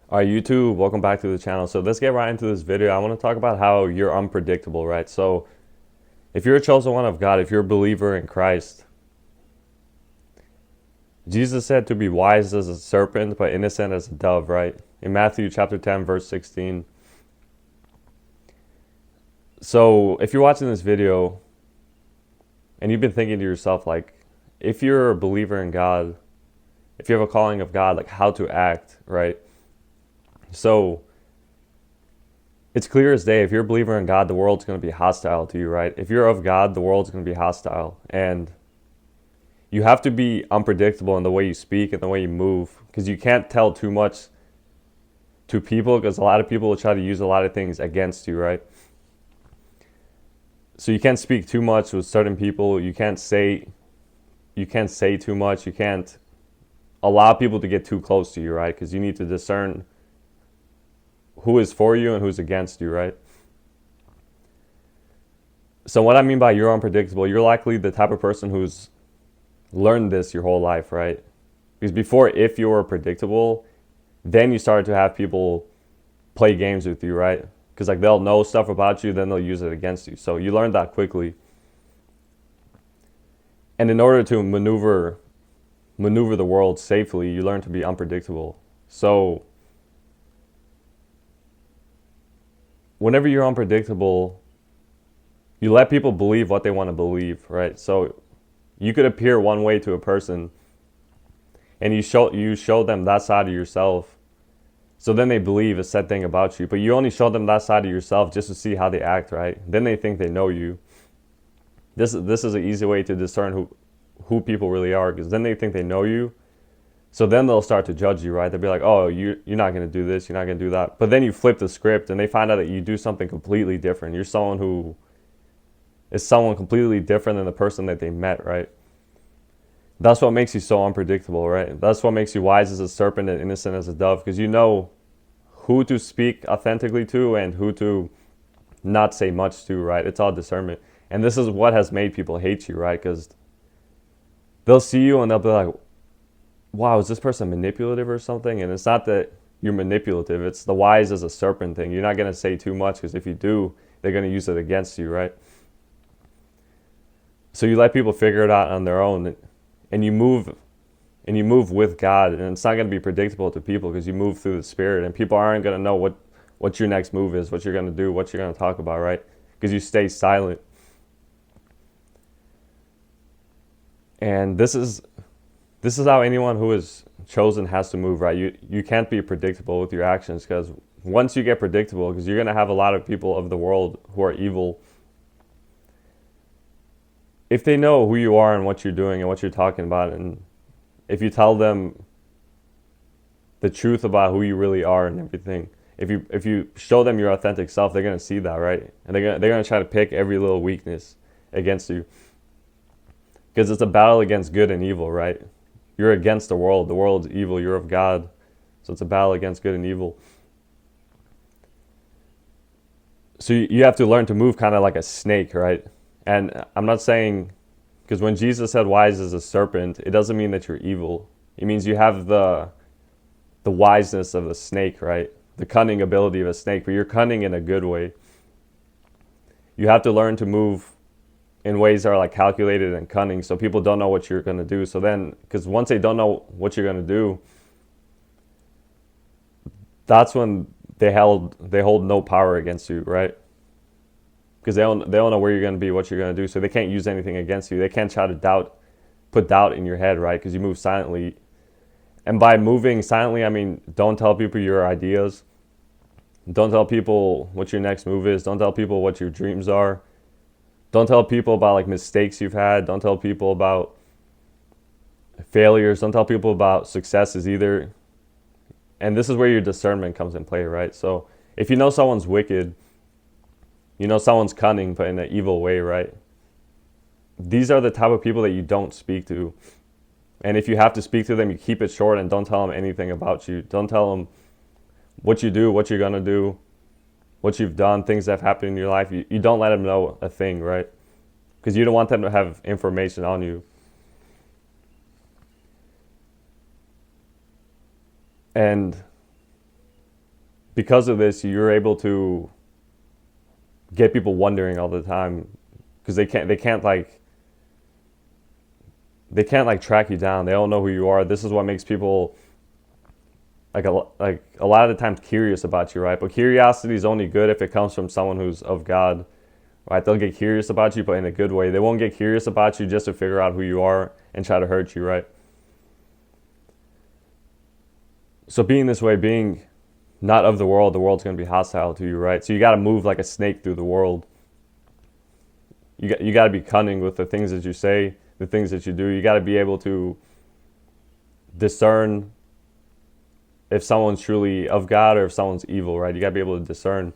All right, YouTube, welcome back to the channel. So let's get right into this video. I want to talk about how you're unpredictable, right? So if you're a chosen one of God, if you're a believer in Christ, Jesus said to be wise as a serpent, but innocent as a dove, right? In Matthew chapter 10, verse 16. So if you're watching this video and you've been thinking to yourself, like, if you're a believer in God, if you have a calling of God, like how to act, right? So it's clear as day. If you're a believer in God, the world's going to be hostile to you, right? If you're of God, the world's going to be hostile. And you have to be unpredictable in the way you speak and the way you move, because you can't tell too much to people, because a lot of people will try to use a lot of things against you, right? So you can't speak too much with certain people. You can't say too much. You can't allow people to get too close to you, right? Because you need to discern who is for you and who's against you, right? So what I mean by you're unpredictable, you're likely the type of person who's learned this your whole life, right? Because before, if you were predictable, then you started to have people play games with you, right? Because like they'll know stuff about you, then they'll use it against you. So you learned that quickly. And in order to maneuver the world safely, you learn to be unpredictable. So whenever you're unpredictable, you let people believe what they want to believe, right? So you could appear one way to a person and you show them that side of yourself. So then they believe a set thing about you, but you only show them that side of yourself just to see how they act, right? Then they think they know you. This is an easy way to discern who people really are, because then they think they know you. So then they'll start to judge you, right? They'll be like, oh, you're not going to do this, you're not going to do that. But then you flip the script and they find out that you do something completely different. You're someone who is someone completely different than the person that they met, right? That's what makes you so unpredictable, right? That's what makes you wise as a serpent and innocent as a dove, because you know who to speak authentically to and who to not say much to, right? It's all discernment. And this is what has made people hate you, right? Because they'll see you and they'll be like, wow, is this person manipulative or something? And it's not that you're manipulative, it's the wise as a serpent thing. You're not going to say too much, because if you do, they're going to use it against you, right? So you let people figure it out on their own, and you move with God, and it's not going to be predictable to people because you move through the Spirit, and people aren't going to know what your next move is, what you're going to do, what you're going to talk about, right? Because you stay silent. And this is how anyone who is chosen has to move, right? You can't be predictable with your actions, because once you get predictable, because you're going to have a lot of people of the world who are evil. If they know who you are and what you're doing and what you're talking about, and if you tell them the truth about who you really are and everything, if you show them your authentic self, they're gonna see that, right? And they're gonna try to pick every little weakness against you, because it's a battle against good and evil, right? You're against the world. The world's evil. You're of God, so it's a battle against good and evil. So you have to learn to move kind of like a snake, right? And I'm not saying, because when Jesus said wise as a serpent, it doesn't mean that you're evil. It means you have the wiseness of a snake, right? The cunning ability of a snake, but you're cunning in a good way. You have to learn to move in ways that are like calculated and cunning, so people don't know what you're going to do. So then, because once they don't know what you're going to do, that's when they hold no power against you, right? Because they don't know where you're going to be, what you're going to do, so they can't use anything against you. They can't try to put doubt in your head, right? Because you move silently. And by moving silently, I mean, don't tell people your ideas. Don't tell people what your next move is. Don't tell people what your dreams are. Don't tell people about like mistakes you've had. Don't tell people about failures. Don't tell people about successes either. And this is where your discernment comes in play, right? So if you know someone's wicked, you know someone's cunning, but in an evil way, right? These are the type of people that you don't speak to. And if you have to speak to them, you keep it short and don't tell them anything about you. Don't tell them what you do, what you're going to do, what you've done, things that have happened in your life. You don't let them know a thing, right? Because you don't want them to have information on you. And because of this, you're able to get people wondering all the time, because they can't like track you down. They don't know who you are. This is what makes people like a lot of the times curious about you, right? But curiosity is only good if it comes from someone who's of God, right? They'll get curious about you, but in a good way. They won't get curious about you just to figure out who you are and try to hurt you, right? So being this way, being not of the world's going to be hostile to you, right? So you got to move like a snake through the world. You got to be cunning with the things that you say, the things that you do. You got to be able to discern if someone's truly of God or if someone's evil, right? You got to be able to discern.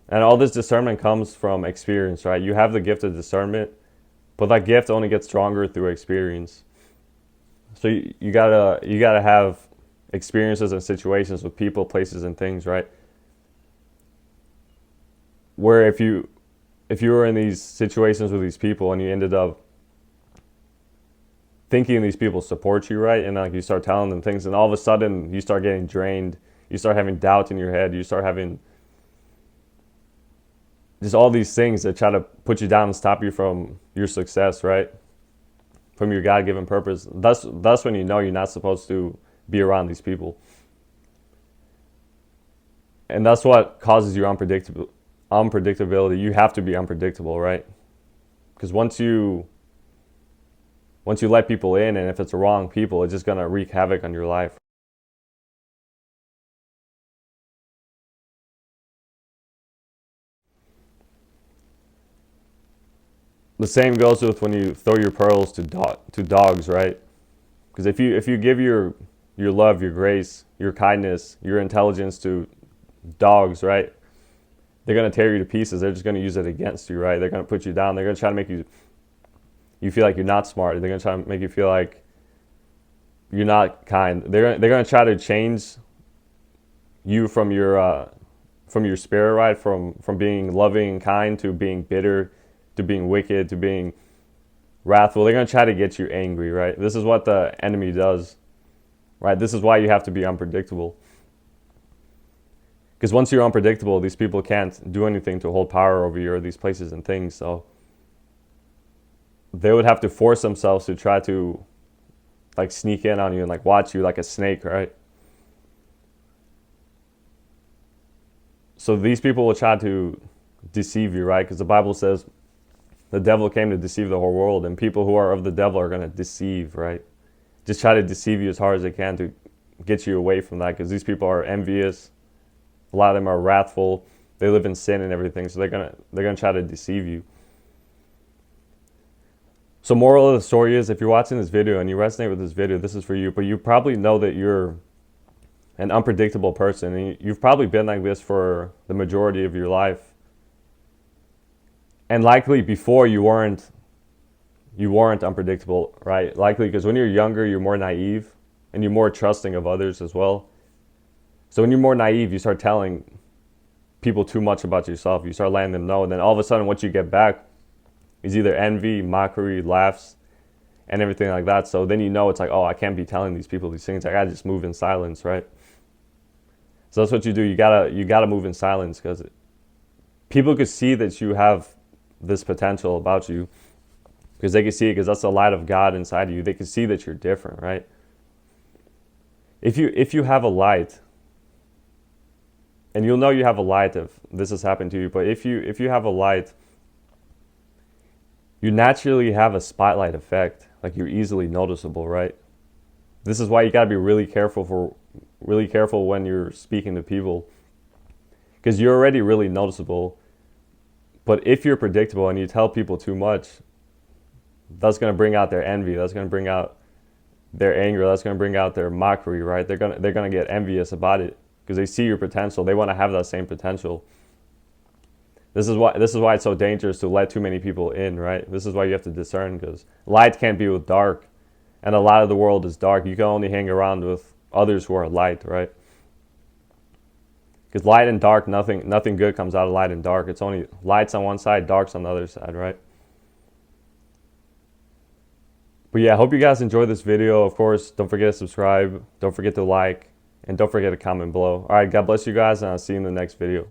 And all this discernment comes from experience, right? You have the gift of discernment, but that gift only gets stronger through experience. So you gotta have experiences and situations with people, places, and things, right? Where if you were in these situations with these people and you ended up thinking these people support you, right? And like you start telling them things, and all of a sudden you start getting drained. You start having doubt in your head. You start having just all these things that try to put you down and stop you from your success, right? From your God-given purpose. That's when you know you're not supposed to be around these people. And that's what causes your unpredictability. You have to be unpredictable, right? Because once you let people in, and if it's the wrong people, it's just going to wreak havoc on your life. The same goes with when you throw your pearls to dogs, right? Because if you give your love, your grace, your kindness, your intelligence to dogs, right? They're going to tear you to pieces. They're just going to use it against you, right? They're going to put you down. They're going to try to make you feel like you're not smart. They're going to try to make you feel like you're not kind. They're going to try to change you from your spirit, right? From being loving and kind to being bitter, to being wicked, to being wrathful. They're going to try to get you angry, right? This is what the enemy does, right? This is why you have to be unpredictable. Because once you're unpredictable, these people can't do anything to hold power over you or these places and things. So they would have to force themselves to try to like sneak in on you and like watch you like a snake, right? So these people will try to deceive you, right? Because the Bible says the devil came to deceive the whole world, and people who are of the devil are going to deceive, right? Just try to deceive you as hard as they can to get you away from that, because these people are envious. A lot of them are wrathful. They live in sin and everything, so they're gonna try to deceive you. So moral of the story is, if you're watching this video and you resonate with this video, this is for you. But you probably know that you're an unpredictable person, and you've probably been like this for the majority of your life. And likely before you weren't unpredictable, right? Likely because when you're younger, you're more naive and you're more trusting of others as well. So when you're more naive, you start telling people too much about yourself. You start letting them know, and then all of a sudden what you get back is either envy, mockery, laughs, and everything like that. So then you know it's like, oh, I can't be telling these people these things. I gotta just move in silence, right? So that's what you do. You gotta move in silence, because people could see that you have this potential about you, because they can see it, because that's the light of God inside of you. They can see that you're different, right? If you have a light, and you'll know you have a light if this has happened to you, but if you have a light, you naturally have a spotlight effect. Like, you're easily noticeable, right? This is why you gotta be really careful when you're speaking to people, because you're already really noticeable. But if you're predictable and you tell people too much, that's going to bring out their envy. That's going to bring out their anger. That's going to bring out their mockery, right? They're going to get envious about it, because they see your potential. They want to have that same potential. This is why it's so dangerous to let too many people in, right? This is why you have to discern, because light can't be with dark, and a lot of the world is dark. You can only hang around with others who are light, right? Because light and dark, nothing good comes out of light and dark. It's only light's on one side, dark's on the other side, right? But yeah, I hope you guys enjoyed this video. Of course, don't forget to subscribe. Don't forget to like. And don't forget to comment below. All right, God bless you guys, and I'll see you in the next video.